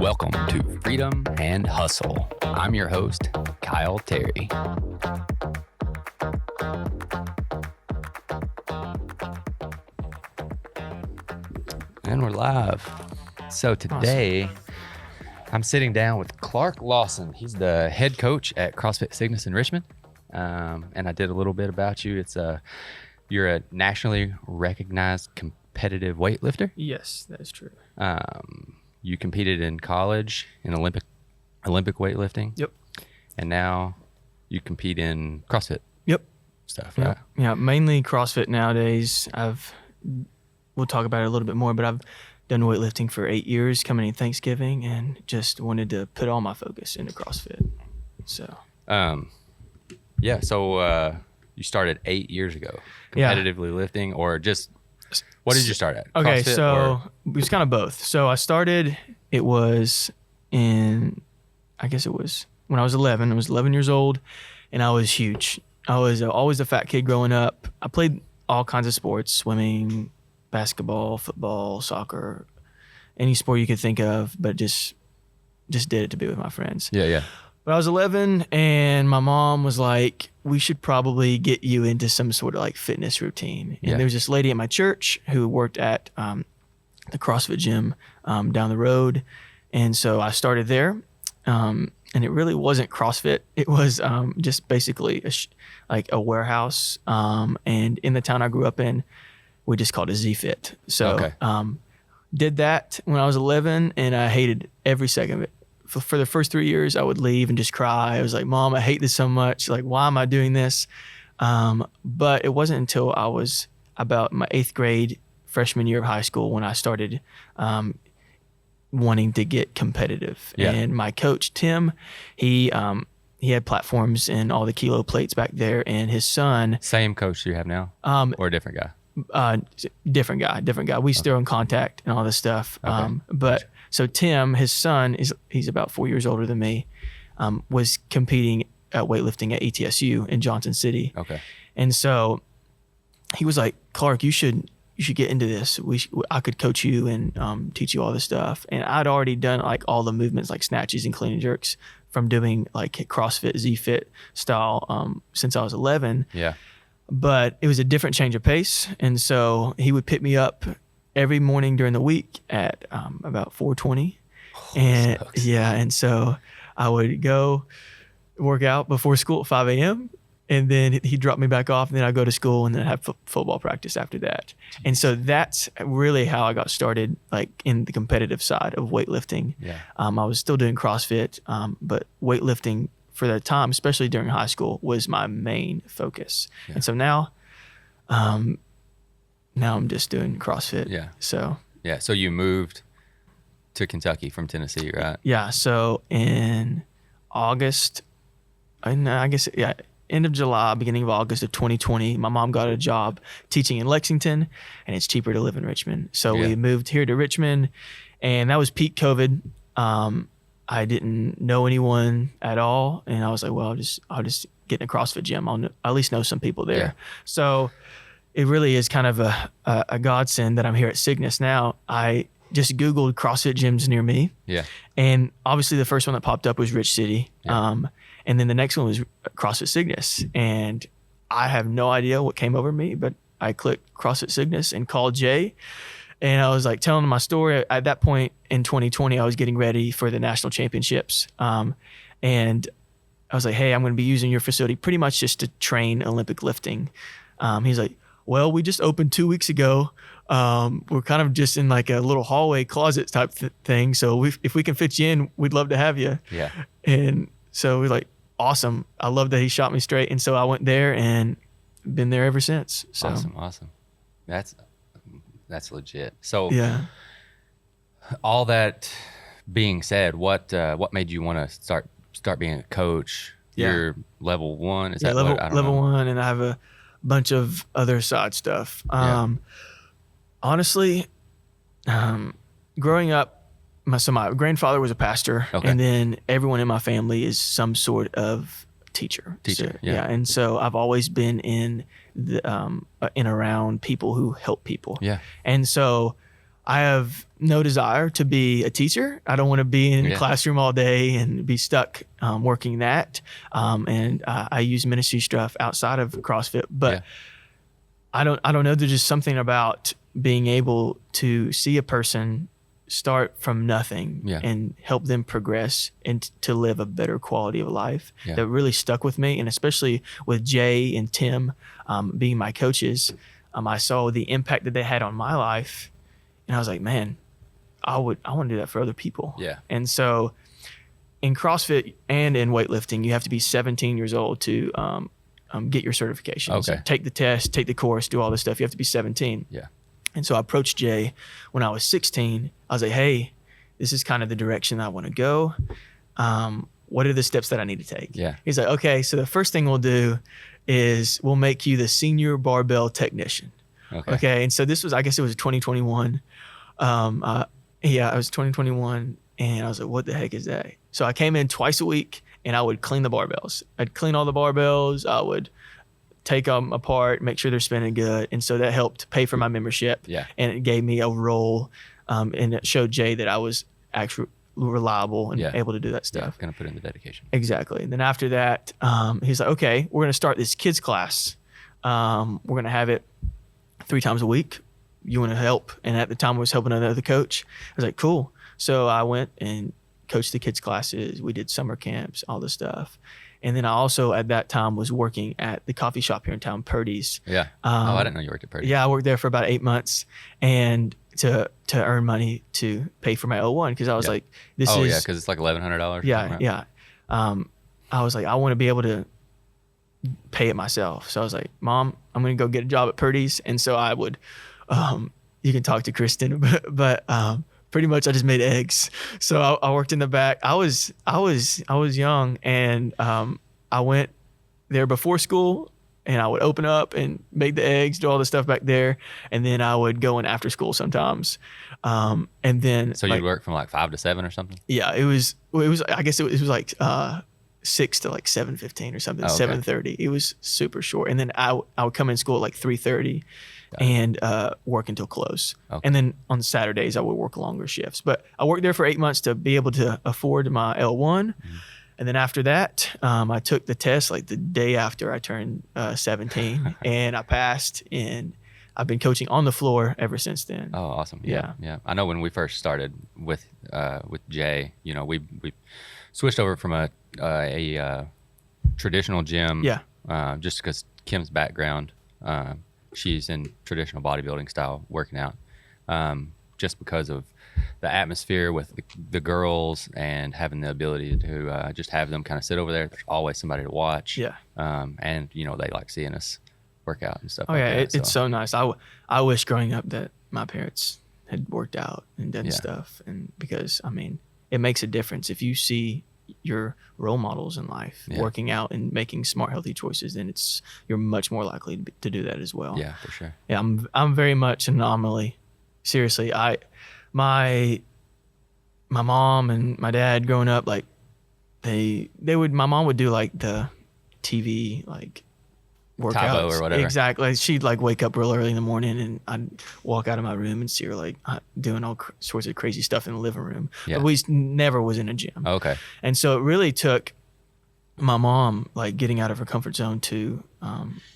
Welcome to Freedom and Hustle. I'm your host, Kyle Terry. And we're live. So today, I'm sitting down with Clark Lawson. He's the head coach at CrossFit Cygnus in Richmond. And I did a little bit about you. You're a nationally recognized competitive weightlifter. Yes, that is true. You competed in college in Olympic weightlifting. Yep. And now you compete in CrossFit. Yep. Stuff, Yep. right? Yeah, mainly CrossFit nowadays. We'll talk about it a little bit more, but I've done weightlifting for 8 years coming in Thanksgiving and just wanted to put all my focus into CrossFit. So. So you started 8 years ago competitively lifting, or just, what did you start at? Okay, CrossFit, so it was kind of both. So I started, it was when I was 11. I was 11 years old and I was huge. I was always a fat kid growing up. I played all kinds of sports, swimming, basketball, football, soccer, any sport you could think of, but just did it to be with my friends. Yeah. But I was 11 and my mom was like, we should probably get you into some sort of like fitness routine. And there was this lady at my church who worked at the CrossFit gym down the road. And so I started there. And it really wasn't CrossFit. It was just basically a warehouse. And in the town I grew up in, we just called it Z-Fit. So did that when I was 11 and I hated every second of it. For the first 3 years, I would leave and just cry. I was like, Mom, I hate this so much. Like, why am I doing this? But it wasn't until I was about my 8th grade, freshman year of high school, when I started wanting to get competitive. Yeah. And my coach, Tim, he had platforms and all the kilo plates back there. And his son. Same coach you have now, or a different guy? Different guy. We still in contact and all this stuff. Gotcha. So Tim, his son, he's about 4 years older than me, was competing at weightlifting at ETSU in Johnson City. Okay. And so he was like, Clark, you should get into this. I could coach you and teach you all this stuff. And I'd already done like all the movements like snatches and clean and jerks from doing like CrossFit, Z-Fit style since I was 11. Yeah. But it was a different change of pace. And so he would pick me up every morning during the week at about 4:20. And so I would go work out before school at 5 a.m. And then he'd drop me back off, and then I'd go to school, and then I'd have football practice after that. And so that's really how I got started, like in the competitive side of weightlifting. Yeah. I was still doing CrossFit, but weightlifting for that time, especially during high school, was my main focus. Yeah. And so now I'm just doing CrossFit. Yeah. So you moved to Kentucky from Tennessee, right? Yeah. So in August, end of July, beginning of August of 2020, my mom got a job teaching in Lexington, and it's cheaper to live in Richmond. So we moved here to Richmond, and that was peak COVID. I didn't know anyone at all, and I was like, well, I'll just get in a CrossFit gym. I'll at least know some people there. Yeah. So it really is kind of a godsend that I'm here at Cygnus now. I just Googled CrossFit gyms near me. Yeah. And obviously the first one that popped up was Rich City. Yeah. And then the next one was CrossFit Cygnus. And I have no idea what came over me, but I clicked CrossFit Cygnus and called Jay. And I was like telling him my story. At that point in 2020, I was getting ready for the national championships. And I was like, hey, I'm going to be using your facility pretty much just to train Olympic lifting. He's like, well, we just opened 2 weeks ago. We're kind of just in like a little hallway closet type thing. So if we can fit you in, we'd love to have you. Yeah. And so we're like, awesome. I love that he shot me straight. And so I went there and been there ever since. So Awesome. That's legit. So yeah. All that being said, what made you want to start being a coach? Yeah. You're level 1. Is that level, what? I don't level know. 1, and I have a bunch of other side stuff. Yeah. Honestly, growing up, my grandfather was a pastor, Okay. and then everyone in my family is some sort of teacher. So, yeah. And so I've always been in around people who help people. Yeah. And so I have no desire to be a teacher. I don't want to be in a classroom all day and be stuck working that. And I use ministry stuff outside of CrossFit, but I don't know. There's just something about being able to see a person start from nothing and help them progress and to live a better quality of life that really stuck with me. And especially with Jay and Tim being my coaches, I saw the impact that they had on my life. And I was like, man, I want to do that for other people. Yeah. And so in CrossFit and in weightlifting, you have to be 17 years old to get your certification. Okay. So take the test, take the course, do all this stuff. You have to be 17. Yeah. And so I approached Jay when I was 16. I was like, hey, this is kind of the direction I want to go. What are the steps that I need to take? Yeah. He's like, okay, so the first thing we'll do is we'll make you the senior barbell technician. Okay. And so this was, I guess it was 2021. It was 2021. And I was like, what the heck is that? So I came in twice a week and I would clean the barbells. I'd clean all the barbells. I would take them apart, make sure they're spinning good. And so that helped pay for my membership. Yeah. And it gave me a role. And it showed Jay that I was actually reliable and able to do that stuff. Gonna put in the dedication. Exactly. And then after that, he's like, okay, we're gonna start this kids class. We're gonna have it 3 times a week. You want to help? And at the time I was helping another coach. I was like, cool. So I went and coached the kids classes. We did summer camps, all this stuff. And then I also at that time was working at the coffee shop here in town, Purdy's. Yeah. I didn't know you worked at Purdy's. Yeah, I worked there for about 8 months and to earn money to pay for my O1 because I was like, this is. Oh yeah, because it's like $1,100. Yeah, yeah. I was like, I want to be able to pay it myself. So I was like, Mom, I'm going to go get a job at Purdy's. And so I would, you can talk to Kristen, but pretty much I just made eggs. So I worked in the back. I was young and I went there before school and I would open up and make the eggs, do all the stuff back there. And then I would go in after school sometimes. And then. So you'd work from like 5 to 7 or something? Yeah, it was, I guess it was like 6 to like 7:15 or something, 7:30. It was super short. And then I would come in school at like 3:30 and work until close. Okay. And then on Saturdays I would work longer shifts. But I worked there for 8 months to be able to afford my L1. Mm-hmm. And then after that, I took the test like the day after I turned 17 and I passed and I've been coaching on the floor ever since then. Oh, awesome. Yeah. I know when we first started with Jay, you know, we switched over from a traditional gym. Yeah. Just because Kim's background, she's in traditional bodybuilding style working out. Just because of the atmosphere with the girls and having the ability to just have them kind of sit over there. There's always somebody to watch. Yeah. And you know, they like seeing us work out and stuff. Oh, like yeah, that, it's so nice. I wish growing up that my parents had worked out and done stuff, and because I mean, it makes a difference if you see your role models in life working out and making smart, healthy choices. Then you're much more likely to do that as well. Yeah, for sure. Yeah, I'm very much an anomaly. Seriously, my mom and my dad growing up, like my mom would do like the TV like workouts Tabo or whatever. Exactly. She'd like wake up real early in the morning and I'd walk out of my room and see her like doing all sorts of crazy stuff in the living room. Yeah. But we never was in a gym. Okay. And so it really took my mom like getting out of her comfort zone to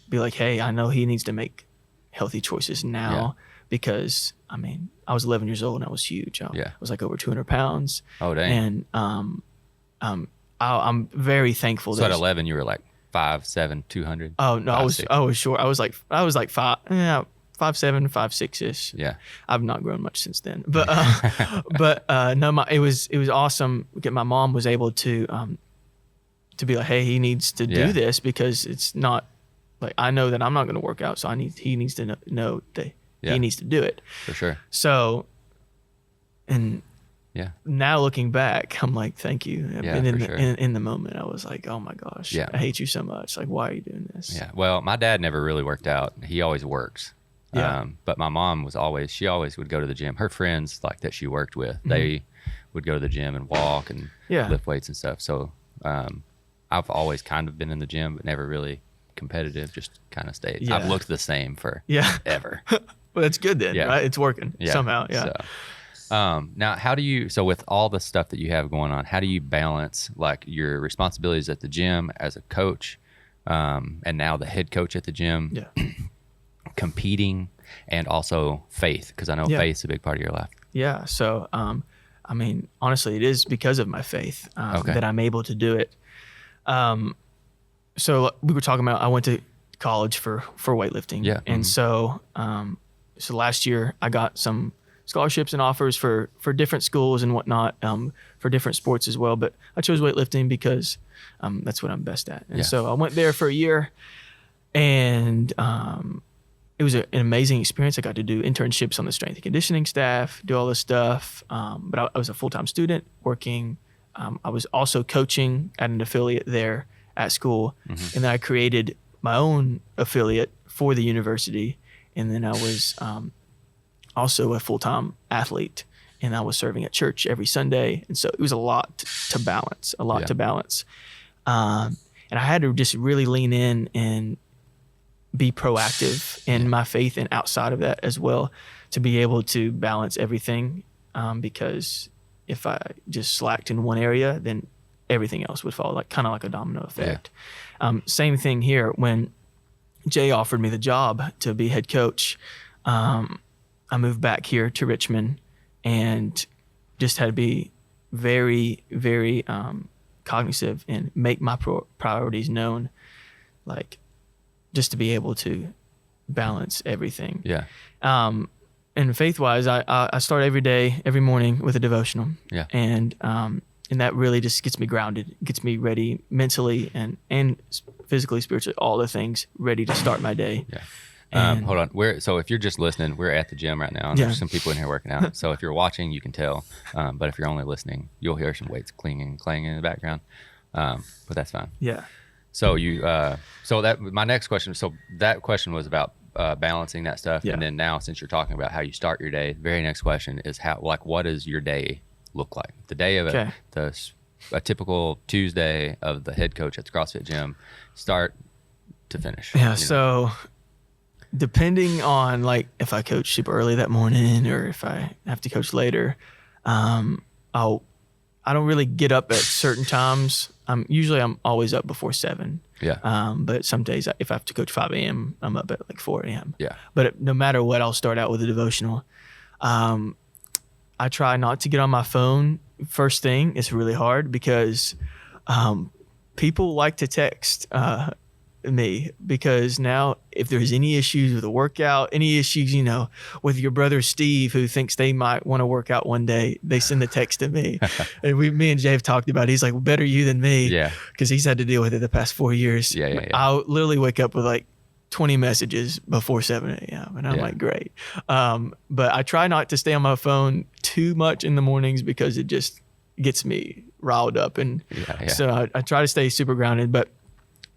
be like, hey, I know he needs to make healthy choices now because I mean, I was 11 years old and I was huge. I was like over 200 pounds. Oh, dang. And I'm very thankful. So at 11, you were like 5'7", 200? Oh no, 5'6". I was short. I was like 5'7", 5'6" ish. Yeah. I've not grown much since then, but no, it was awesome. My mom was able to be like, hey, he needs to do this because it's not like I know that I'm not going to work out, so he needs to know that he needs to do it. For sure. So, and now looking back, I'm like, thank you. Yeah, and for sure. in the moment, I was like, oh my gosh, I hate you so much. Like, why are you doing this? Yeah. Well, my dad never really worked out. He always works. Yeah. But my mom she always would go to the gym. Her friends like that she worked with, they would go to the gym and walk and lift weights and stuff. So I've always kind of been in the gym, but never really competitive, just kind of stayed. I've looked the same for ever. Well, that's good then, Yeah. right? It's working somehow. Yeah. Now, how do you, so with all the stuff that you have going on, how do you balance like your responsibilities at the gym as a coach, and now the head coach at the gym, competing, and also faith? Because I know faith's a big part of your life. Yeah. So, I mean, honestly, it is because of my faith that I'm able to do it. So we were talking about, I went to college for weightlifting. Yeah. And so last year I got some scholarships and offers for different schools and whatnot, for different sports as well. But I chose weightlifting because that's what I'm best at. And so I went there for a year, and it was an amazing experience. I got to do internships on the strength and conditioning staff, do all this stuff. But I was a full-time student working. I was also coaching at an affiliate there at school. And then I created my own affiliate for the university. And then I was also a full-time athlete, and I was serving at church every Sunday. And so it was a lot to balance, and I had to just really lean in and be proactive in my faith and outside of that as well, to be able to balance everything. Because if I just slacked in one area, then everything else would fall, kind of like a domino effect. Same thing here. When Jay offered me the job to be head coach, I moved back here to Richmond and just had to be very, very cognitive and make my priorities known, like just to be able to balance everything. Yeah. And faith-wise, I start every day, every morning with a devotional. Yeah. And that really just gets me grounded, gets me ready mentally and physically, spiritually, all the things ready to start my day. Yeah. Hold on. So if you're just listening, we're at the gym right now, and there's some people in here working out. So if you're watching, you can tell. But if you're only listening, you'll hear some weights clanging in the background. But that's fine. Yeah. So my next question. So that question was about balancing that stuff, and then now, since you're talking about how you start your day, the very next question is what does your day look like? The day of a typical Tuesday of the head coach at the CrossFit gym, start to finish. Yeah. So depending on if I coach super early that morning or if I have to coach later, I don't really get up at certain times. I'm always up before 7. Yeah. But some days if I have to coach 5 a.m., I'm up at 4 a.m. Yeah. But no matter what, I'll start out with a devotional. I try not to get on my phone first thing. It's really hard because people like to text me, because now if there's any issues with a workout, any issues, with your brother Steve, who thinks they might want to work out one day, they send a text to me. And me and Jay have talked about it. He's like, well, better you than me. Yeah. Because he's had to deal with it the past 4 years. Yeah. I'll literally wake up with 20 messages before 7 a.m. And I'm like, great. But I try not to stay on my phone too much in the mornings because it just gets me riled up. And so I try to stay super grounded, but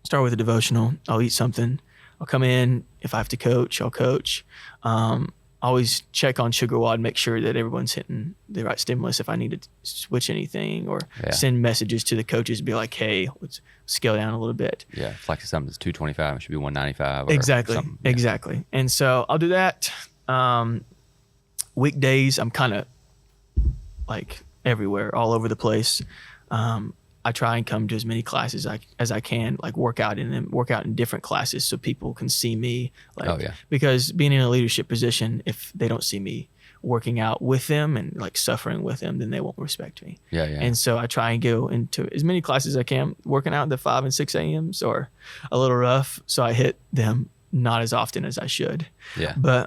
start with a devotional. I'll eat something. I'll come in. If I have to coach, I'll coach. Always check on Sugar WOD, make sure that everyone's hitting the right stimulus. If I need to switch anything or send messages to the coaches, be like, hey, let's scale down a little bit. Yeah. If something that's 225, it should be 195. Exactly. And so I'll do that. Weekdays, I'm kind of everywhere, all over the place. I try and come to as many classes as I can, work out in different classes so people can see me. Because being in a leadership position, if they don't see me working out with them and suffering with them, then they won't respect me. Yeah. And so I try and go into as many classes as I can, working out at the 5 and 6 a.m.s are a little rough. So I hit them not as often as I should. Yeah. But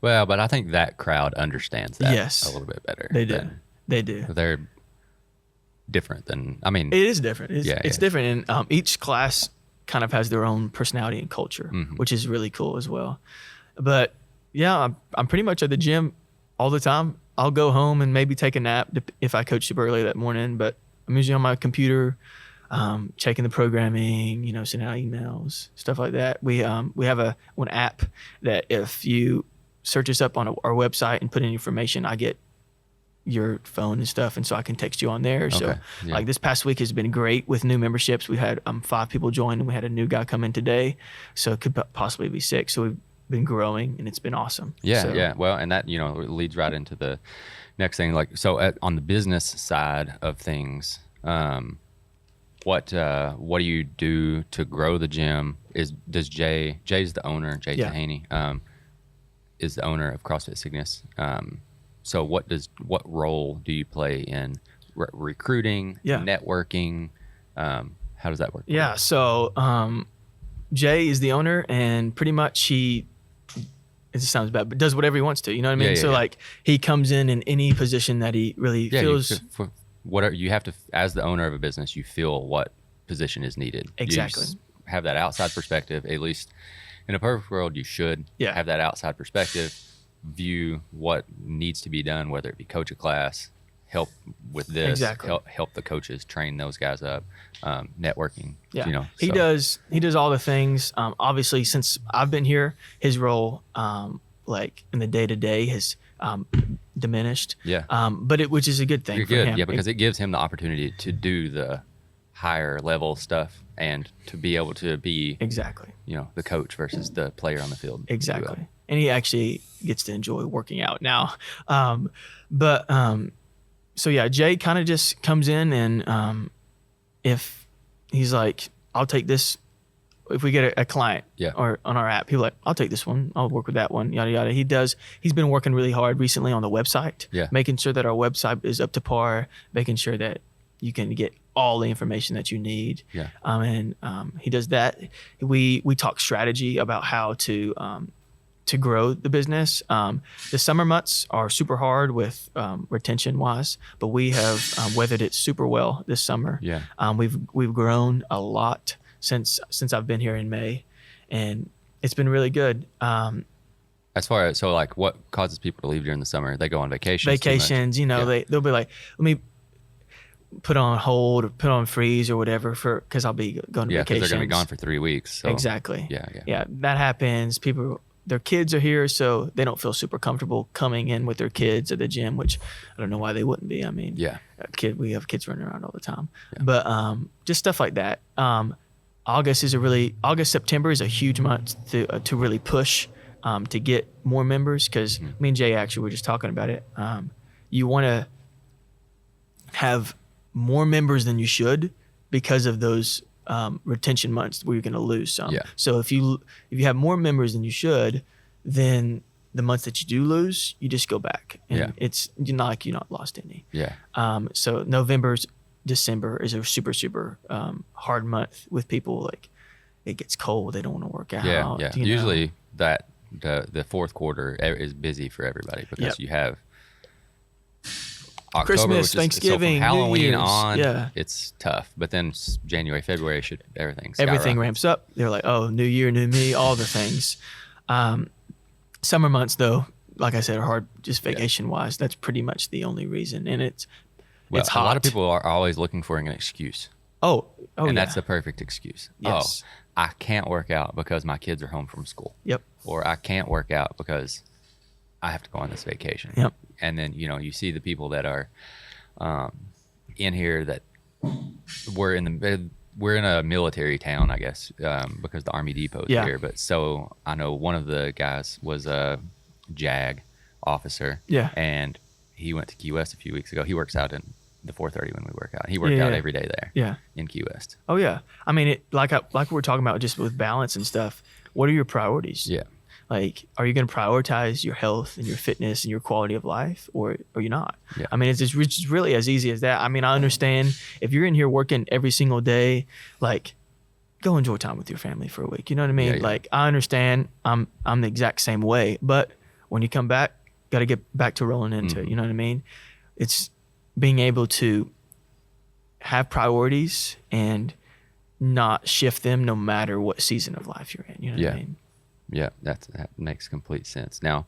but I think that crowd understands that a little bit better. They do. They're different than, it is different. It's different. And each class kind of has their own personality and culture, which is really cool as well. But yeah, I'm pretty much at the gym all the time. I'll go home and maybe take a nap if I coach super early that morning, but I'm usually on my computer, checking the programming, sending out emails, stuff like that. We have one app that if you search us up on our website and put in information, I get your phone and stuff, and so I can text you on there. So this past week has been great with new memberships. We had 5 people join, and we had a new guy come in today, so it could possibly be 6. So been growing, and it's been awesome. Yeah, So, yeah. Well, and that, leads right into the next thing. Like, so on the business side of things, what do you do to grow the gym? Does Jay's the owner, Jay Tahaney, is the owner of CrossFit Cygnus. So what role do you play in recruiting, networking? How does that work? Yeah. So Jay is the owner, and pretty much it sounds bad, but does whatever he wants to. You know what I mean? So like he comes in any position that he really feels. Whatever you have to, as the owner of a business, you feel what position is needed. Exactly. You have that outside perspective. At least in a perfect world, you should have that outside perspective. View what needs to be done, whether it be coach a class, help with this, help the coaches train those guys up, networking. Yeah, he does all the things. Obviously, since I've been here, his role, like in the day to day, has diminished. Yeah. Which is a good thing for him. Yeah, because it gives him the opportunity to do the higher level stuff and to be able to be the coach versus the player on the field. Exactly. And he actually gets to enjoy working out now. So yeah, Jay kind of just comes in, and if he's like, I'll take this. If we get a client or on our app, he'll like, I'll take this one. I'll work with that one, yada, yada. He's been working really hard recently on the website, making sure that our website is up to par, making sure that you can get all the information that you need. Yeah. He does that. We talk strategy about how to grow the business. The summer months are super hard with retention wise, but we have weathered it super well this summer. Yeah. We've grown a lot since I've been here in May, and it's been really good. As far as, so like, what causes people to leave during the summer? They go on vacations, they'll be like, let me put on hold or put on freeze or whatever because I'll be going to vacation. Yeah, because they're going to be gone for 3 weeks. So. Exactly. Yeah, that happens. Their kids are here, so they don't feel super comfortable coming in with their kids at the gym, which I don't know why they wouldn't be. I mean, we have kids running around all the time, but just stuff like that. September is a huge month to really push to get more members, because me and Jay actually were just talking about it. You want to have more members than you should because of those retention months where you're going to lose some. Yeah. So if you have more members than you should, then the months that you do lose, you just go back, and it's not like you're not lost any. Yeah. So December is a super, super hard month with people. Like, it gets cold, they don't want to work out. Yeah. Usually that the fourth quarter is busy for everybody because you have October, Christmas, Thanksgiving, so from Halloween New Year's, on, it's tough. But then January, February, everything ramps up. They're like, oh, new year, new me, all the things. Summer months, though, like I said, are hard just vacation wise. That's pretty much the only reason, and it's hot. A lot of people are always looking for an excuse. And that's the perfect excuse. Yes. I can't work out because my kids are home from school. Yep. Or I can't work out because I have to go on this vacation. Yep. And then, you see the people that are in here that we're in a military town, I guess, because the Army Depot is here. But so I know one of the guys was a JAG officer. Yeah. And he went to Key West a few weeks ago. He works out in the 4:30 when we work out. He worked out every day there. Yeah. In Key West. Oh yeah. I mean, like we were talking about just with balance and stuff. What are your priorities? Yeah. Like, are you going to prioritize your health and your fitness and your quality of life, or you're not? Yeah. I mean, it's really as easy as that. I mean, I understand if you're in here working every single day, like, go enjoy time with your family for a week. You know what I mean? Yeah. Like, I understand. I'm the exact same way. But when you come back, got to get back to rolling into it. You know what I mean? It's being able to have priorities and not shift them no matter what season of life you're in. You know what I mean? Yeah, that makes complete sense. Now,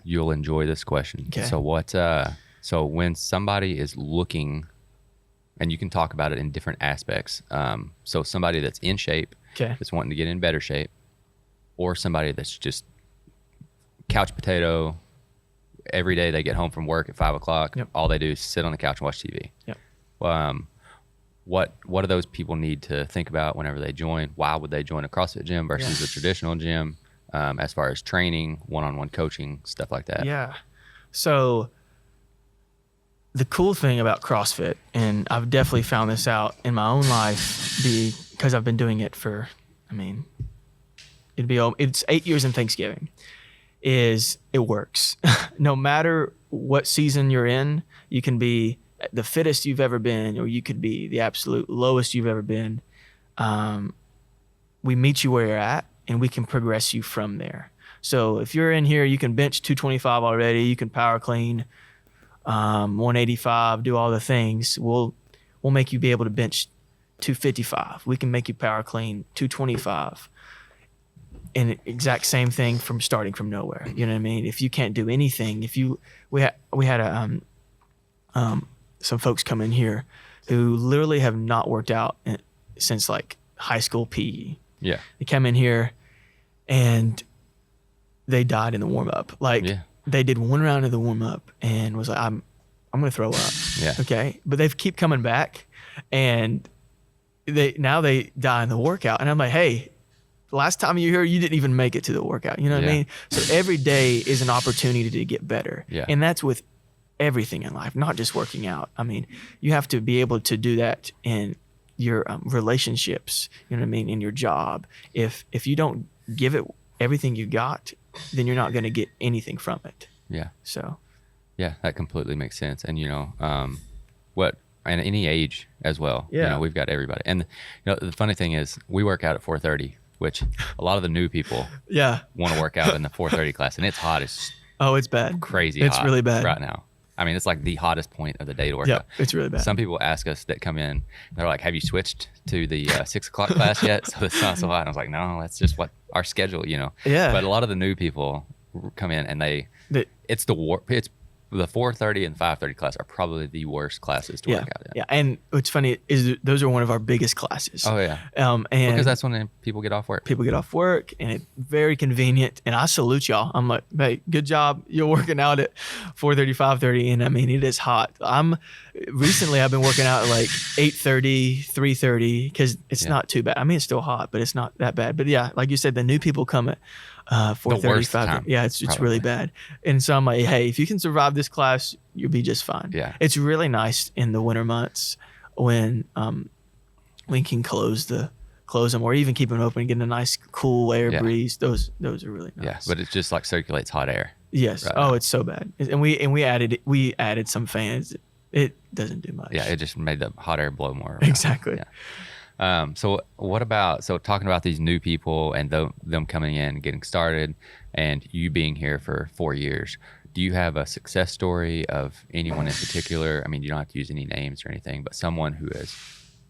you'll enjoy this question. Okay. So so when somebody is looking, and you can talk about it in different aspects. So somebody that's in shape, that's wanting to get in better shape, or somebody that's just couch potato. Every day they get home from work at 5 o'clock. Yep. All they do is sit on the couch and watch TV. Yep. What do those people need to think about whenever they join? Why would they join a CrossFit gym versus a traditional gym? as far as training, one-on-one coaching, stuff like that? Yeah. So the cool thing about CrossFit, and I've definitely found this out in my own life because I've been doing it for, it's 8 years in Thanksgiving, is it works. No matter what season you're in, you can be the fittest you've ever been, or you could be the absolute lowest you've ever been. We meet you where you're at, and we can progress you from there. So if you're in here, you can bench 225 already, you can power clean 185, do all the things. We'll make you be able to bench 255. We can make you power clean 225. And exact same thing from starting from nowhere. You know what I mean? If you can't do anything, we had some folks come in here who literally have not worked out since like high school PE. Yeah. They come in here and they died in the warm up. They did one round of the warm up and was like, I'm going to throw up. Yeah. Okay. But they keep coming back, and they die in the workout. And I'm like, hey, last time you were here, you didn't even make it to the workout. You know what I mean? So every day is an opportunity to get better. Yeah. And that's with everything in life, not just working out. I mean, you have to be able to do that in your relationships, you know what I mean, in your job. If you don't give it everything you got, then you're not going to get anything from it. Yeah. So. Yeah, that completely makes sense. And, and any age as well. Yeah. We've got everybody. And, the funny thing is we work out at 4:30, which a lot of the new people want to work out in the 4:30 class. And it's hot. It's it's bad. Crazy It's hot really bad right now. I mean, it's like the hottest point of the day to work out. It's really bad. Some people ask us that come in, they're like, have you switched to the 6 o'clock class yet? So it's not so hot. And I was like, no, that's just what our schedule, Yeah. But a lot of the new people come in and it's the 4:30 and 5:30 class are probably the worst classes to work out in. Yeah. And what's funny is those are one of our biggest classes. Oh yeah. And because that's when people get off work. People get off work, and it's very convenient. And I salute y'all. I'm like, hey, good job. You're working out at 4:30, 5:30. And I mean, it is hot. Recently I've been working out at like 8:30, 3:30, because it's not too bad. I mean, it's still hot, but it's not that bad. But yeah, like you said, the new people come at 4:30, 5:30. Yeah, it's really bad. And so I'm like, hey, if you can survive this class, you'll be just fine. Yeah. It's really nice in the winter months when we can close them or even keep them open and get a nice cool air breeze. Those are really nice. Yeah, but it just like circulates hot air. Yes. Right. It's so bad. And we added some fans. It doesn't do much. Yeah, it just made the hot air blow more around. Exactly. Yeah. So talking about these new people and them coming in, getting started, and you being here for 4 years, do you have a success story of anyone in particular? I mean, you don't have to use any names or anything, but someone who has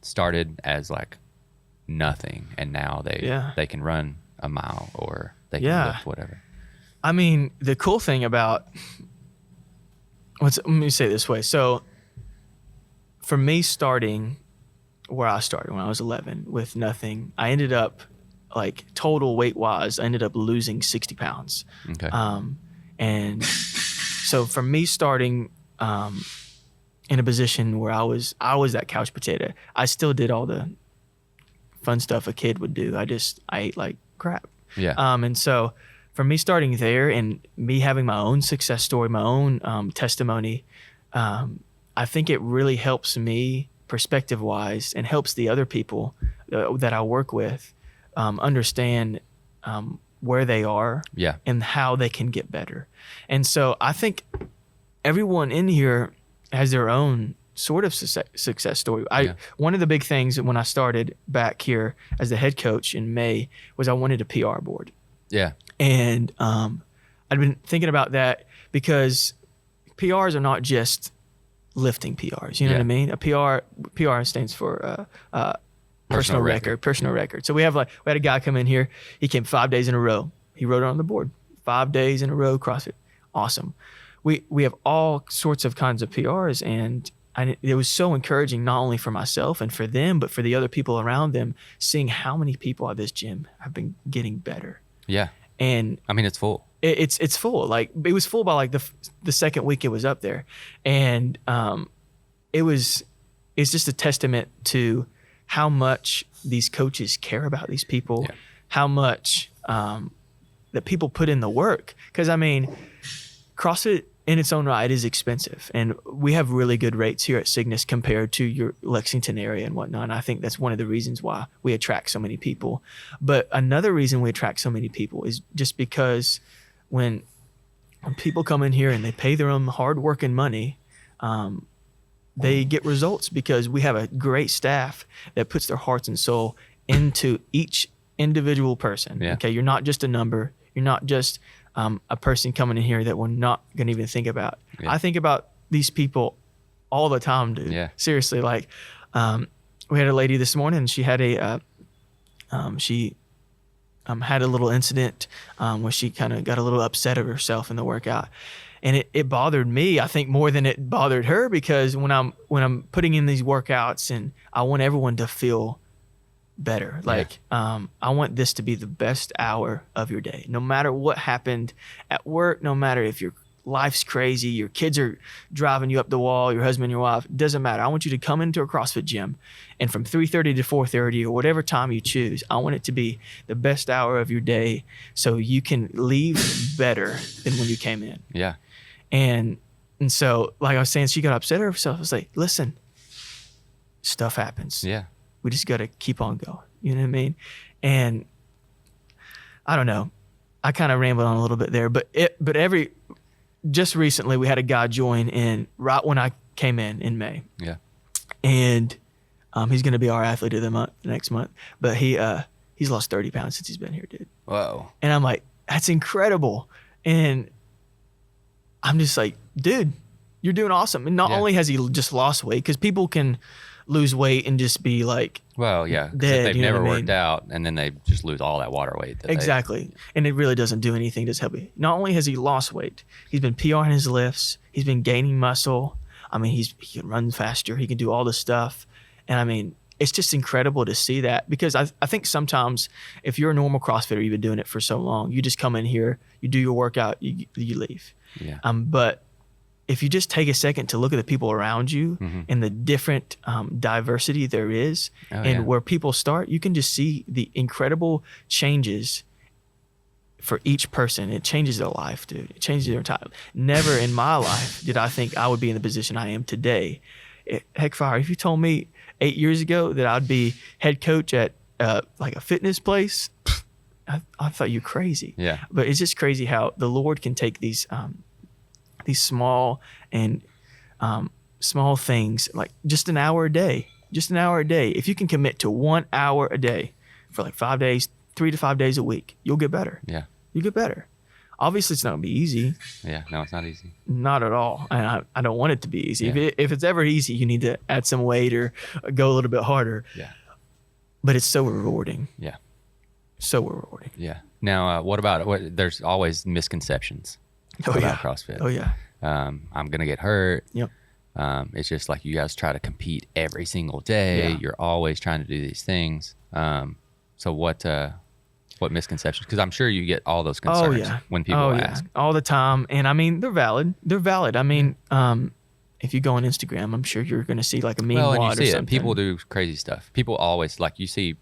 started as like nothing and now they can run a mile or they can lift whatever. I mean, the cool thing about let me say it this way. So for me, starting where I started when I was 11 with nothing, I ended up like total weight wise, I ended up losing 60 pounds. Okay. And so for me starting in a position where I was that couch potato, I still did all the fun stuff a kid would do. I ate like crap. Yeah. And so for me starting there and me having my own success story, my own testimony, I think it really helps me perspective wise and helps the other people that I work with understand where they are and how they can get better. And so I think everyone in here has their own sort of success story. One of the big things when I started back here as the head coach in May was I wanted a PR board. Yeah. And I'd been thinking about that because PRs are not just lifting PRs. You know what I mean? A PR stands for personal record. So we had a guy come in here. He came 5 days in a row. He wrote it on the board. 5 days in a row, CrossFit. Awesome. We have all sorts of kinds of PRs, and it was so encouraging not only for myself and for them, but for the other people around them, seeing how many people at this gym have been getting better. Yeah. And I mean, it's full. It's full. Like it was full by like the second week it was up there, and it's just a testament to how much these coaches care about these people, how much that people put in the work. Because I mean, CrossFit in its own right is expensive, and we have really good rates here at Cygnus compared to your Lexington area and whatnot. And I think that's one of the reasons why we attract so many people. But another reason we attract so many people is just because when people come in here and they pay their own hard work and money, they get results because we have a great staff that puts their hearts and soul into each individual person. Yeah. Okay, you're not just a number. You're not just a person coming in here that we're not going to even think about. Yeah. I think about these people all the time, dude. Yeah. Seriously, like we had a lady this morning. And she had had a little incident where she kind of got a little upset of herself in the workout. And it bothered me, I think, more than it bothered her, because when I'm putting in these workouts and I want everyone to feel better. Like, I want this to be the best hour of your day. No matter what happened at work, no matter if your life's crazy, your kids are driving you up the wall, your husband, your wife, it doesn't matter. I want you to come into a CrossFit gym, and from 3:30 to 4:30 or whatever time you choose, I want it to be the best hour of your day so you can leave better than when you came in. Yeah. And so, like I was saying, she got upset at herself. I was like, listen, stuff happens. Yeah. We just got to keep on going. You know what I mean? And I don't know. I kind of rambled on a little bit there, but just recently we had a guy join in right when I came in May. Yeah. And he's going to be our athlete of the next month. But he's lost 30 pounds since he's been here, dude. Whoa. And I'm like, that's incredible. And I'm just like, dude, you're doing awesome. And not only has he just lost weight, because people can lose weight and just be like, well, yeah, because dead, if they've never worked out, and then they just lose all that water weight. Exactly. And it really doesn't do anything to help you. Not only has he lost weight, he's been PRing his lifts, he's been gaining muscle. I mean, he can run faster, he can do all this stuff. And I mean, it's just incredible to see that, because I think sometimes if you're a normal CrossFitter, you've been doing it for so long, you just come in here, you do your workout, you leave. Yeah. But if you just take a second to look at the people around you and the different diversity there is, where people start, you can just see the incredible changes for each person. It changes their life, dude. It changes their time. Never in my life did I think I would be in the position I am today. Heck, fire, if you told me 8 years ago that I'd be head coach at like a fitness place, I thought you crazy. Yeah. But it's just crazy how the Lord can take these small and small things, like just an hour a day. If you can commit to 1 hour a day for like 5 days, 3 to 5 days a week, you'll get better. Yeah. You get better. Obviously, it's not gonna be easy. Yeah. No, it's not easy. Not at all. And I don't want it to be easy. Yeah. If it's ever easy, you need to add some weight or go a little bit harder. Yeah. But it's so rewarding. Yeah. So rewarding. Yeah. Now, what about there's always misconceptions about CrossFit. Oh yeah. I'm gonna get hurt. Yep. It's just like you guys try to compete every single day. Yeah. You're always trying to do these things. So what misconceptions? Because I'm sure you get all those concerns when people ask. All the time. And I mean, they're valid. I mean, if you go on Instagram, I'm sure you're going to see like a meme and you wad see or it. something. People do crazy stuff. People always, like, you see,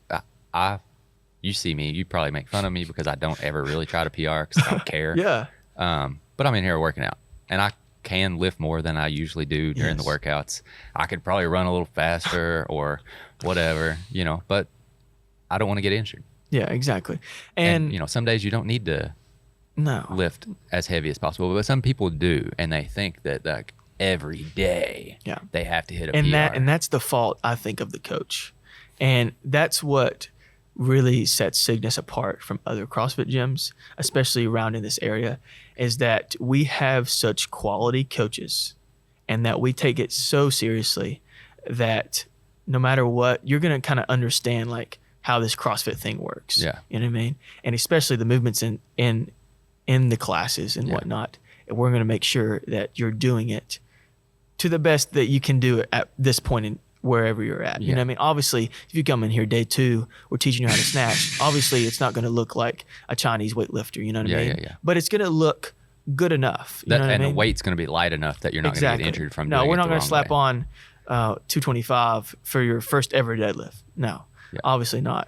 you see me, you probably make fun of me because I don't ever really try to PR because I don't care. Yeah. But I'm in here working out, and I can lift more than I usually do during the workouts. I could probably run a little faster or whatever, but I don't want to get injured. Yeah, exactly. And some days you don't need to lift as heavy as possible, but some people do, and they think that like every day they have to hit a PR. And that's the fault, I think, of the coach. And that's what really sets Cygnus apart from other CrossFit gyms, especially around in this area, is that we have such quality coaches and that we take it so seriously that no matter what, you're going to kind of understand like how this CrossFit thing works. Yeah. You know what I mean? And especially the movements in the classes and whatnot. And we're going to make sure that you're doing it to the best that you can do it at this point in wherever you're at. You know what I mean? Obviously, if you come in here day 2, we're teaching you how to snatch. Obviously, it's not going to look like a Chinese weightlifter. You know what I mean? Yeah. But it's going to look good enough. You know what I mean? The weight's going to be light enough that you're not going to get injured from doing it. No, we're not going to slap on 225 for your first ever deadlift. No, obviously not.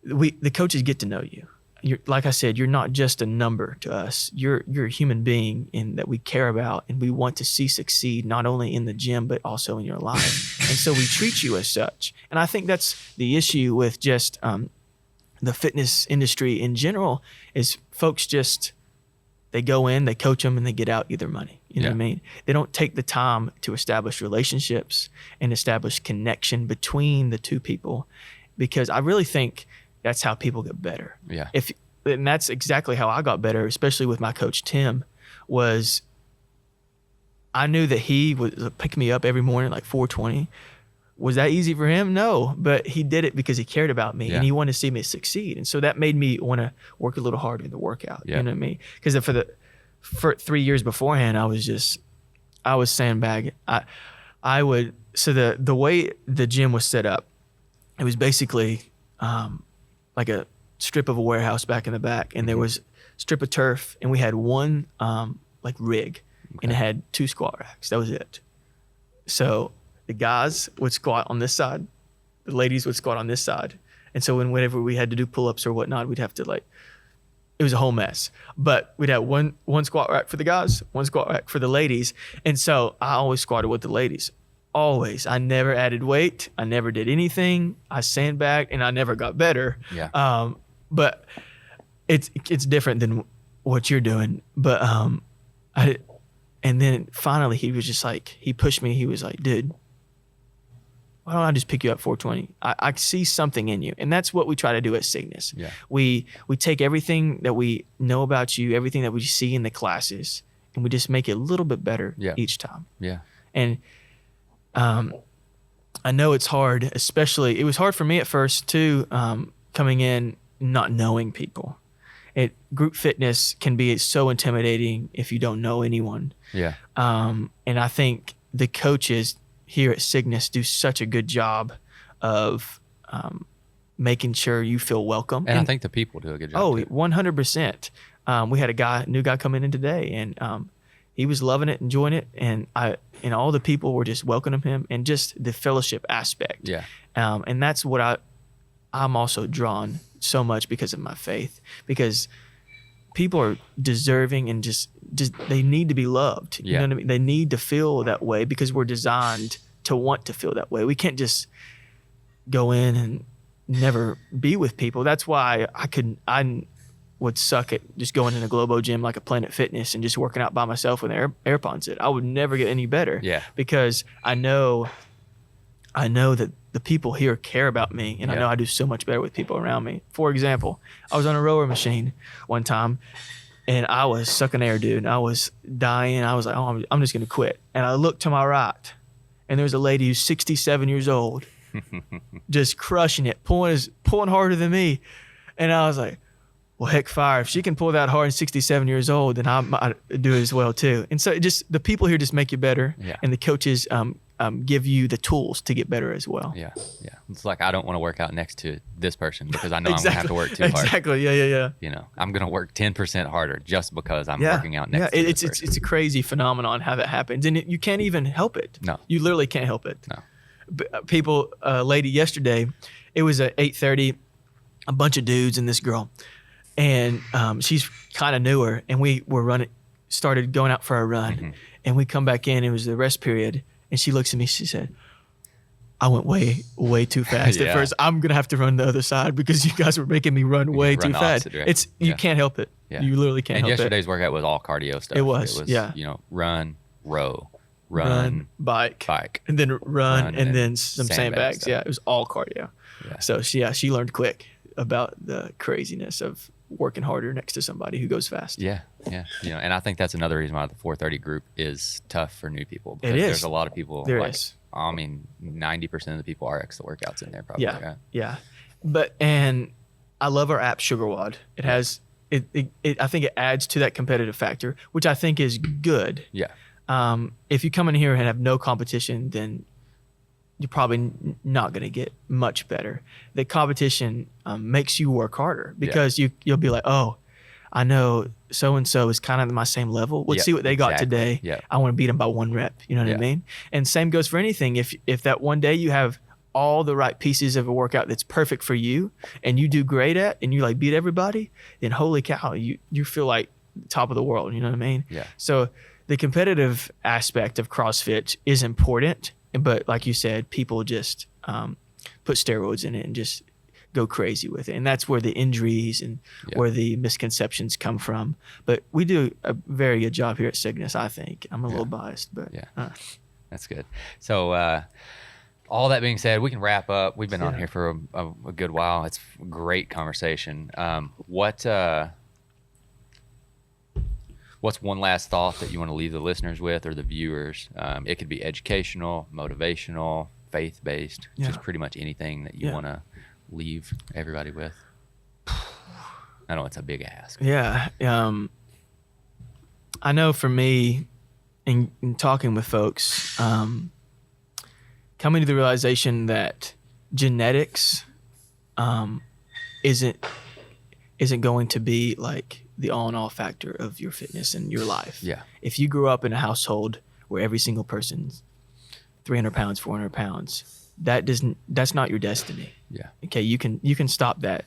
The coaches get to know you. you're, like I said, you're not just a number to us. You're a human being in that we care about and we want to see succeed, not only in the gym, but also in your life. And so we treat you as such. And I think that's the issue with just the fitness industry in general is folks just, they go in, they coach them, and they get out either money. You know what I mean? They don't take the time to establish relationships and establish connection between the two people, because I really think that's how people get better. Yeah. And that's exactly how I got better, especially with my coach Tim, was I knew that he would pick me up every morning like 4:20. Was that easy for him? No, but he did it because he cared about me and he wanted to see me succeed. And so that made me want to work a little harder in the workout. You know what I mean? Because for 3 years beforehand, I was sandbagging. So the way the gym was set up, it was basically like a strip of a warehouse back in the back, and there was a strip of turf, and we had one like rig, and it had 2 squat racks. That was it. So the guys would squat on this side, the ladies would squat on this side. And so whenever we had to do pull-ups or whatnot, we'd have to it was a whole mess. But we'd have one squat rack for the guys, one squat rack for the ladies. And so I always squatted with the ladies. Always. I never added weight. I never did anything. I sandbagged and I never got better. Yeah. But it's different than what you're doing. But and then finally he was just like, he pushed me. He was like, dude, why don't I just pick you up 420? I see something in you. And that's what we try to do at Cygnus. Yeah. We take everything that we know about you, everything that we see in the classes, and we just make it a little bit better each time. Yeah. And I know it's hard, especially, it was hard for me at first too, coming in, not knowing people. Group fitness can be so intimidating if you don't know anyone. Yeah. And I think the coaches here at Cygnus do such a good job of making sure you feel welcome. And I think the people do a good job. Oh, too. 100%. We had a new guy coming in today, and he was loving it, enjoying it, and all the people were just welcoming him, and just the fellowship aspect. Yeah. And that's what I'm also drawn so much because of my faith, because people are deserving and just they need to be loved. You know what I mean? They need to feel that way because we're designed to want to feel that way. We can't just go in and never be with people. That's why I would suck at just going in a Globo gym like a Planet Fitness and just working out by myself with AirPods in. I would never get any better. Yeah. Because I know that the people here care about me, and I know I do so much better with people around me. For example, I was on a rower machine one time, and I was sucking air, dude. I was dying. I was like, oh, I'm just going to quit. And I looked to my right, and there was a lady who's 67 years old, just crushing it, pulling harder than me. And I was like, well, heck fire. If she can pull that hard and 67 years old, then I might do it as well too. And so the people here just make you better, and the coaches give you the tools to get better as well. Yeah, yeah. It's like, I don't want to work out next to this person because I know I'm going to have to work too hard. Exactly, yeah. You know, I'm going to work 10% harder just because I'm working out next to this person. It's a crazy phenomenon how that happens. And you can't even help it. No. You literally can't help it. No. People, lady yesterday, it was at 8:30, a bunch of dudes and this girl. And she's kind of newer, and we were started going out for a run. And we come back in, it was the rest period. And she looks at me, she said, I went way too fast at first. I'm going to have to run the other side because you guys were making me run way too fast. You can't help it. Yeah. You literally can't help it. And yesterday's workout was all cardio stuff. It was, you know, run, row, run, bike. And then run and then some sandbags. Yeah, it was all cardio. Yeah. So she learned quick about the craziness of working harder next to somebody who goes fast. Yeah. You know, and I think that's another reason why the 430 group is tough for new people. It is. There's a lot of people. There is. I mean, 90% of the people RX the workouts in there probably. Yeah. Yeah. And I love our app SugarWOD. It has it I think it adds to that competitive factor, which I think is good. Yeah. If you come in here and have no competition, then you're probably not going to get much better. The competition makes you work harder because you'll be like, oh, I know so-and-so is kind of my same level. Let's see what they got today. I want to beat them by 1 rep. You know what I mean? And same goes for anything. If that one day you have all the right pieces of a workout that's perfect for you and you do great at, and you like beat everybody, then holy cow, you feel like top of the world. You know what I mean? Yeah. So the competitive aspect of CrossFit is important, but like you said, people just put steroids in it and just go crazy with it. And that's where the injuries and where the misconceptions come from. But we do a very good job here at Cygnus, I think. I'm a little biased, but that's good. So all that being said, we can wrap up. We've been on here for a good while. It's a great conversation. What's one last thought that you want to leave the listeners with or the viewers? It could be educational, motivational, faith-based, just pretty much anything that you want to leave everybody with. I know it's a big ask. Yeah. I know for me, in talking with folks, coming to the realization that genetics isn't going to be like the all-in-all factor of your fitness and your life. Yeah. If you grew up in a household where every single person's 300 pounds, 400 pounds, that's not your destiny. Yeah. Okay. You can stop that.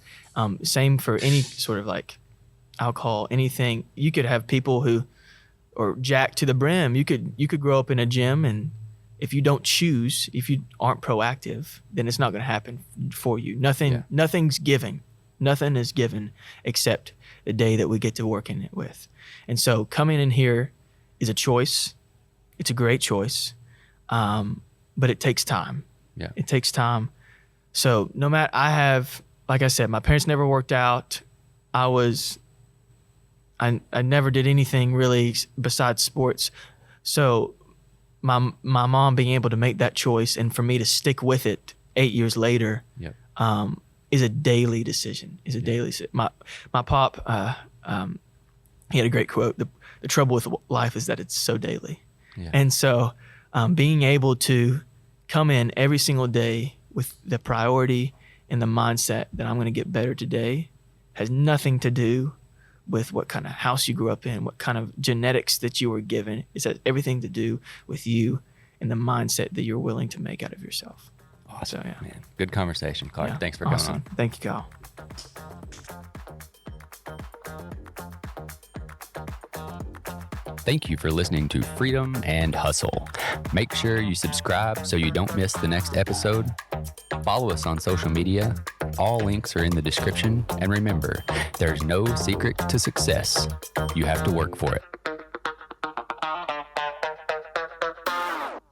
Same for any sort of like alcohol, anything. You could have people who are jacked to the brim. You could grow up in a gym, and if you don't choose, if you aren't proactive, then it's not going to happen for you. Nothing's given. Nothing is given except the day that we get to work in it with. And so coming in here is a choice. It's a great choice. But it takes time. Yeah. It takes time. So no matter, like I said, my parents never worked out. I never did anything really besides sports. So my mom being able to make that choice and for me to stick with it 8 years later, is a daily decision. My pop, he had a great quote. The trouble with life is that it's so daily. Yeah. And so being able to come in every single day with the priority and the mindset that I'm going to get better today has nothing to do with what kind of house you grew up in, what kind of genetics that you were given. It has everything to do with you and the mindset that you're willing to make out of yourself. Awesome. So, Man. Good conversation, Clark. Yeah. Thanks for coming Awesome. on. Thank you, Kyle. Thank you for listening to Freedom and Hustle. Make sure you subscribe so you don't miss the next episode. Follow us on social media. All links are in the description. And remember, there's no secret to success. You have to work for it.